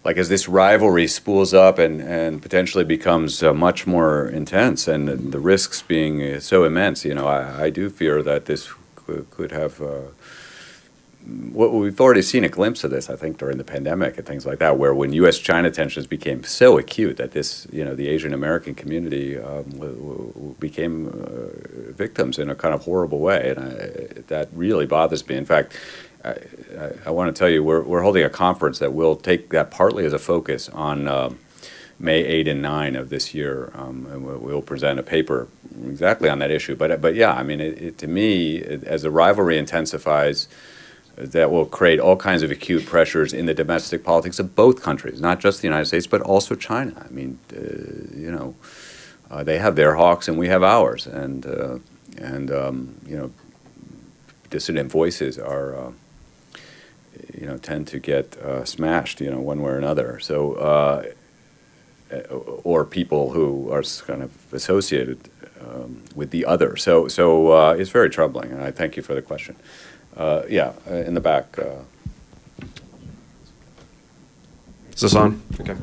like as this rivalry spools up and potentially becomes much more intense, and the risks being so immense. You know, I do fear that this could have. We've already seen a glimpse of this, I think, during the pandemic and things like that, where when U.S.-China tensions became so acute that this, you know, the Asian American community became victims in a kind of horrible way, and that really bothers me. In fact, I want to tell you, we're holding a conference that will take that partly as a focus on May 8 and 9 of this year, and we'll present a paper exactly on that issue. But yeah, I mean, to me, as the rivalry intensifies, that will create all kinds of acute pressures in the domestic politics of both countries, not just the United States, but also China. I mean, you know, they have their hawks and we have ours, and you know, dissident voices are, you know, tend to get smashed, you know, one way or another. So, or people who are kind of associated with the other. So it's very troubling, and I thank you for the question. Yeah, in the back. Is this on? Okay.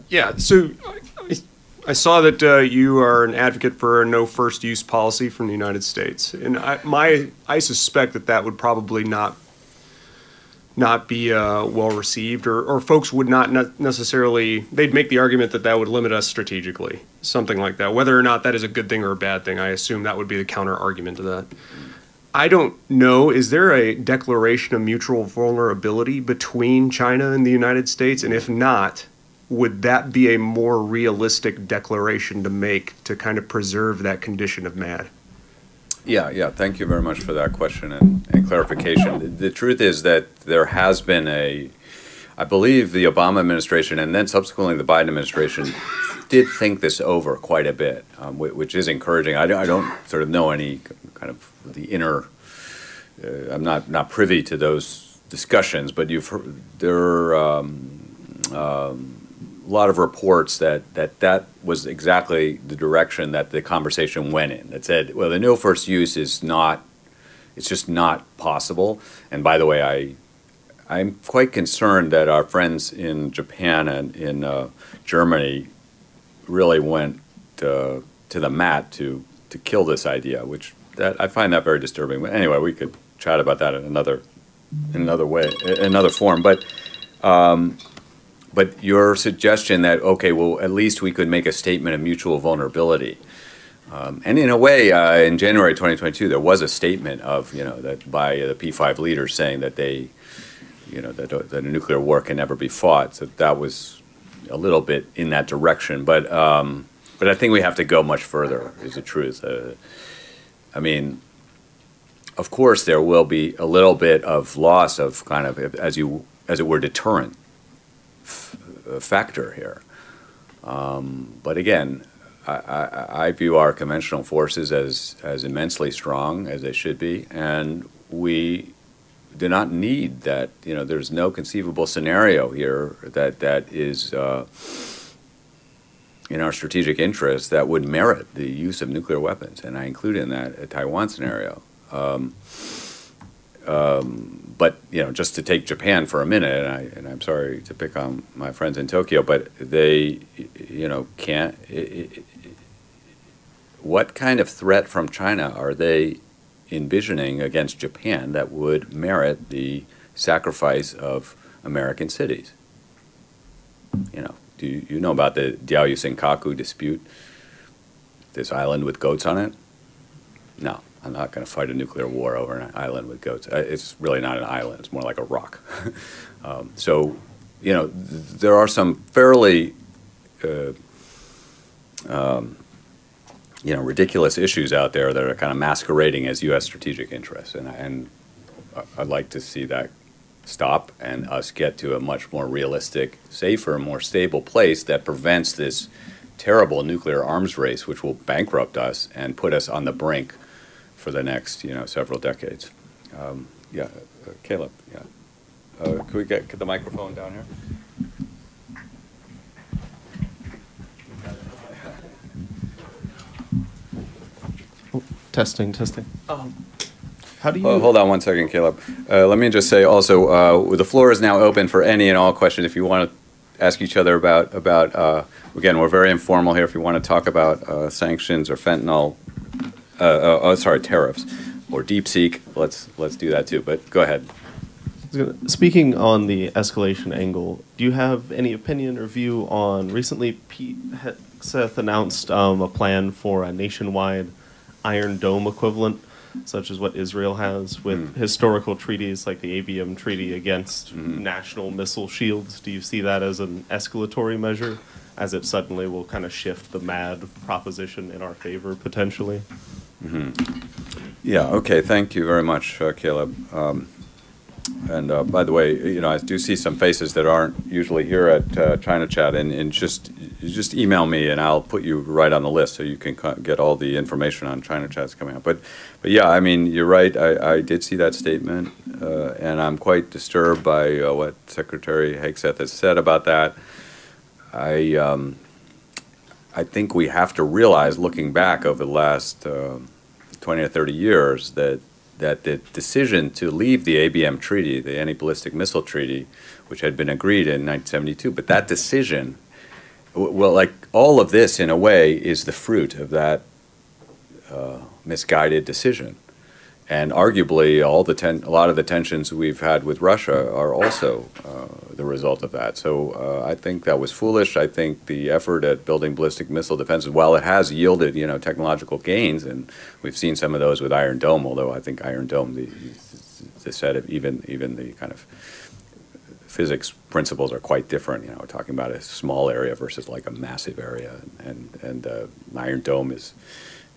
Yeah, so I saw that you are an advocate for a no first use policy from the United States. And I suspect that would probably not be well received, or folks would not necessarily, they'd make the argument that would limit us strategically, something like that. Whether or not that is a good thing or a bad thing, I assume that would be the counter argument to that. I don't know, is there a declaration of mutual vulnerability between China and the United States? And if not, would that be a more realistic declaration to make to kind of preserve that condition of MAD? Yeah, thank you very much for that question and clarification. The truth is that there has been I believe the Obama administration and then subsequently the Biden administration did think this over quite a bit, which is encouraging. I don't sort of know any kind of the inner, I'm not privy to those discussions, but there are a lot of reports that was exactly the direction that the conversation went in. That said, well, the no first use is not, it's just not possible. And by the way, I'm quite concerned that our friends in Japan and in Germany really went to the mat to kill this idea, which I find that very disturbing. But anyway, we could chat about that in another way, another form. But your suggestion that, okay, well, at least we could make a statement of mutual vulnerability. And in a way, in January 2022, there was a statement of, you know, that by the P5 leaders saying that they, you know, that a nuclear war can never be fought. So that was a little bit in that direction. But But I think we have to go much further, is the truth. I mean, of course, there will be a little bit of loss of kind of, as it were, deterrent factor here. But again, I view our conventional forces as immensely strong, as they should be, and we do not need that. You know, there's no conceivable scenario here that is in our strategic interest that would merit the use of nuclear weapons, and I include in that a Taiwan scenario. But you know, just to take Japan for a minute, and I'm sorry to pick on my friends in Tokyo, but they, you know, can't. What kind of threat from China are they envisioning against Japan that would merit the sacrifice of American cities? You know, do you know about the Diaoyu Senkaku dispute? This island with goats on it? No, I'm not going to fight a nuclear war over an island with goats. It's really not an island. It's more like a rock. So, you know, there are some fairly, you know, ridiculous issues out there that are kind of masquerading as U.S. strategic interests, and I'd like to see that stop and us get to a much more realistic, safer, more stable place that prevents this terrible nuclear arms race, which will bankrupt us and put us on the brink for the next, you know, several decades. Yeah, Caleb. Yeah, could we get the microphone down here? Testing. How do you? Hold on one second, Caleb. Let me just say also, the floor is now open for any and all questions. If you want to ask each other about again, we're very informal here. If you want to talk about sanctions or fentanyl, tariffs or DeepSeek, let's do that too. But go ahead. Speaking on the escalation angle, do you have any opinion or view on recently Pete Hegseth announced a plan for a nationwide Iron Dome equivalent, such as what Israel has with historical treaties like the ABM Treaty against national missile shields? Do you see that as an escalatory measure, as it suddenly will kind of shift the MAD proposition in our favor potentially? Yeah, okay, thank you very much, Caleb. And by the way, you know, I do see some faces that aren't usually here at China Chat, and just email me and I'll put you right on the list so you can get all the information on China Chats coming up. But yeah, I mean, you're right. I did see that statement, and I'm quite disturbed by what Secretary Hegseth has said about that. I think we have to realize, looking back over the last 20 or 30 years, that the decision to leave the ABM Treaty, the Anti-Ballistic Missile Treaty, which had been agreed in 1972, but that decision, well, like all of this in a way is the fruit of that misguided decision. And arguably, a lot of the tensions we've had with Russia are also the result of that. So I think that was foolish. I think the effort at building ballistic missile defenses, while it has yielded, you know, technological gains, and we've seen some of those with Iron Dome, although I think Iron Dome, the set of even the kind of physics principles are quite different. You know, we're talking about a small area versus like a massive area, and Iron Dome is,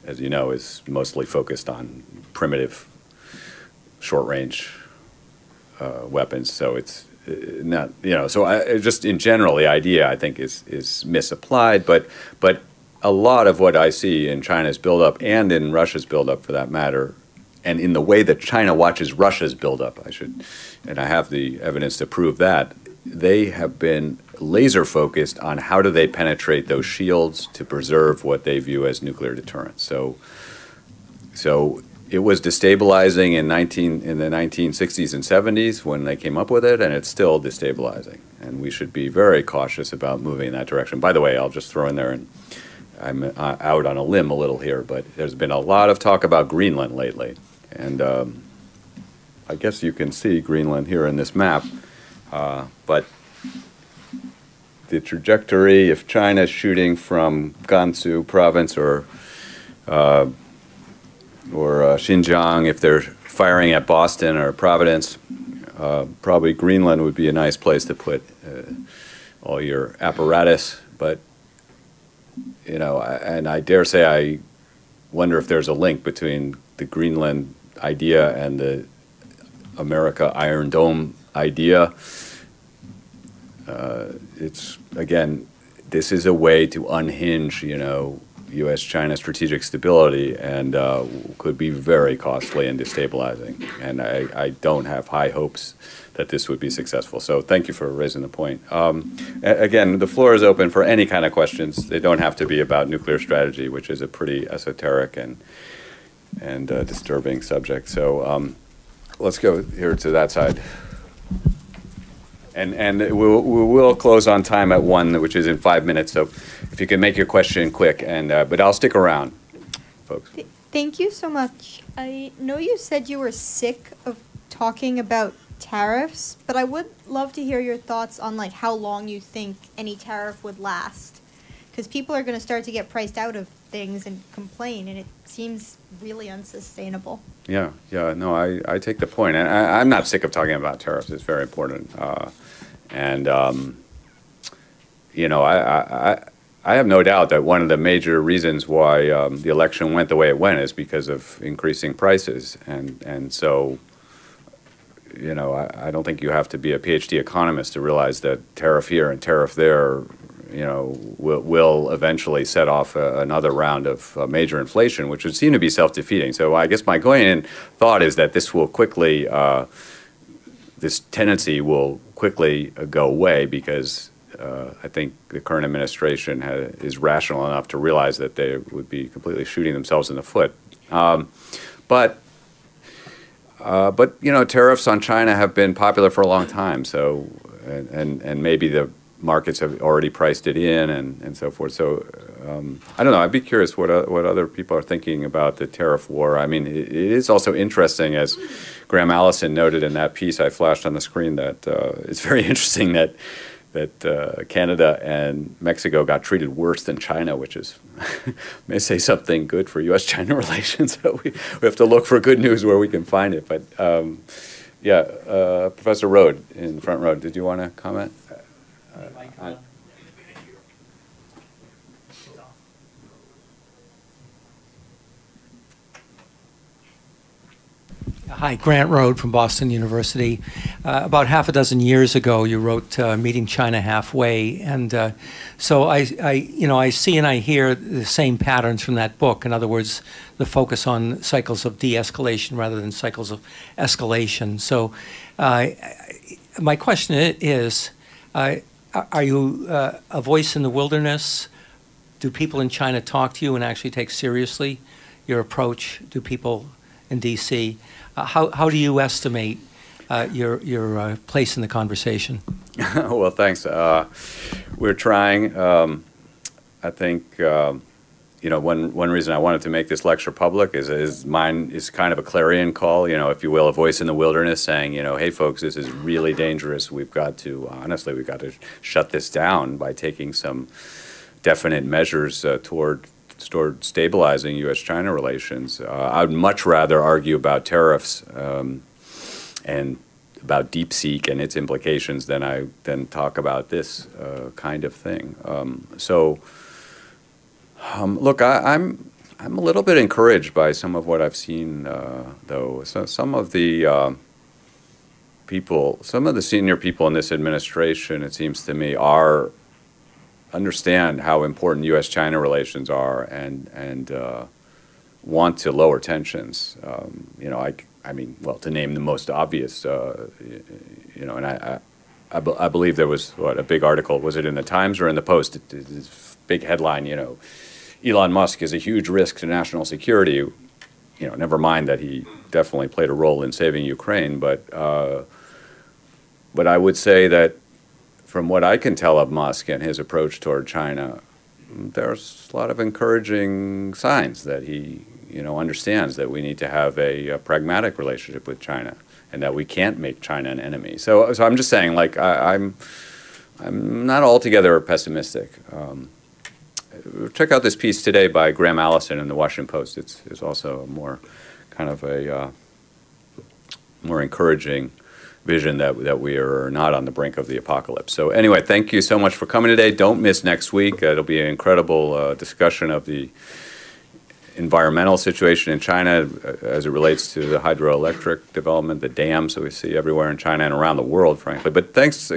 as you know, is mostly focused on primitive, short-range weapons. So it's not, you know. So just in general, the idea I think is misapplied. But a lot of what I see in China's buildup and in Russia's buildup, for that matter, and in the way that China watches Russia's buildup, and I have the evidence to prove that, they have been laser focused on how do they penetrate those shields to preserve what they view as nuclear deterrence. So it was destabilizing in the 1960s and 70s when they came up with it, and it's still destabilizing. And we should be very cautious about moving in that direction. By the way, I'll just throw in there, and I'm out on a limb a little here, but there's been a lot of talk about Greenland lately. And I guess you can see Greenland here in this map. But the trajectory, if China's shooting from Gansu province or Xinjiang, if they're firing at Boston or Providence, probably Greenland would be a nice place to put all your apparatus. But you know, and I dare say I wonder if there's a link between the Greenland idea and the America Iron Dome idea. It's, again, this is a way to unhinge, you know, U.S.-China strategic stability, and could be very costly and destabilizing. And I don't have high hopes that this would be successful. So thank you for raising the point. Again, the floor is open for any kind of questions. They don't have to be about nuclear strategy, which is a pretty esoteric and disturbing subject. So let's go here to that side. And we will close on time at 1, which is in 5 minutes. So if you can make your question quick, and but I'll stick around, folks. Thank you so much. I know you said you were sick of talking about tariffs, but I would love to hear your thoughts on like how long you think any tariff would last, because people are going to start to get priced out of things and complain, and it seems really unsustainable. Yeah, no, I take the point. And I'm not sick of talking about tariffs. It's very important. You know, I have no doubt that one of the major reasons why the election went the way it went is because of increasing prices. And so, you know, I don't think you have to be a PhD economist to realize that tariff here and tariff there, you know, will eventually set off another round of major inflation, which would seem to be self-defeating. So I guess my going-in thought is that this will quickly, this tendency will quickly go away, because I think the current administration is rational enough to realize that they would be completely shooting themselves in the foot. But you know, tariffs on China have been popular for a long time. So and maybe the markets have already priced it in and so forth. So I don't know. I'd be curious what other people are thinking about the tariff war. I mean, it is also interesting, as Graham Allison noted in that piece I flashed on the screen, that it's very interesting that Canada and Mexico got treated worse than China, which is may say something good for U.S.-China relations. So we have to look for good news where we can find it. But yeah, Professor Rode in the front row, did you want to comment? Hi, Grant Rode from Boston University. About half a dozen years ago, you wrote "Meeting China Halfway," and so I see and I hear the same patterns from that book. In other words, the focus on cycles of de-escalation rather than cycles of escalation. So, my question is, are you a voice in the wilderness? Do people in China talk to you and actually take seriously your approach? Do people in D.C.? How do you estimate your place in the conversation? Well, thanks. We're trying. I think you know, one reason I wanted to make this lecture public is mine is kind of a clarion call, you know, if you will, a voice in the wilderness saying, you know, hey folks, this is really dangerous. We've got to honestly, we've got to shut this down by taking some definite measures toward stabilizing U.S.-China relations. I would much rather argue about tariffs and about DeepSeek and its implications than talk about this kind of thing. Look, I'm a little bit encouraged by some of what I've seen, though. So some of the people, some of the senior people in this administration, it seems to me, understand how important U.S.-China relations are and want to lower tensions. You know, I mean, well, to name the most obvious, you know, and I believe there was, a big article, was it in the Times or in the Post? This big headline, you know, Elon Musk is a huge risk to national security. You know, never mind that he definitely played a role in saving Ukraine, but I would say that from what I can tell of Musk and his approach toward China, there's a lot of encouraging signs that he, you know, understands that we need to have a pragmatic relationship with China and that we can't make China an enemy. So I'm just saying, like, I'm not altogether pessimistic. Check out this piece today by Graham Allison in the Washington Post. It's also a more kind of a more encouraging vision that we are not on the brink of the apocalypse. So anyway, thank you so much for coming today. Don't miss next week. It'll be an incredible discussion of the environmental situation in China as it relates to the hydroelectric development, the dams that we see everywhere in China and around the world, frankly. But thanks again.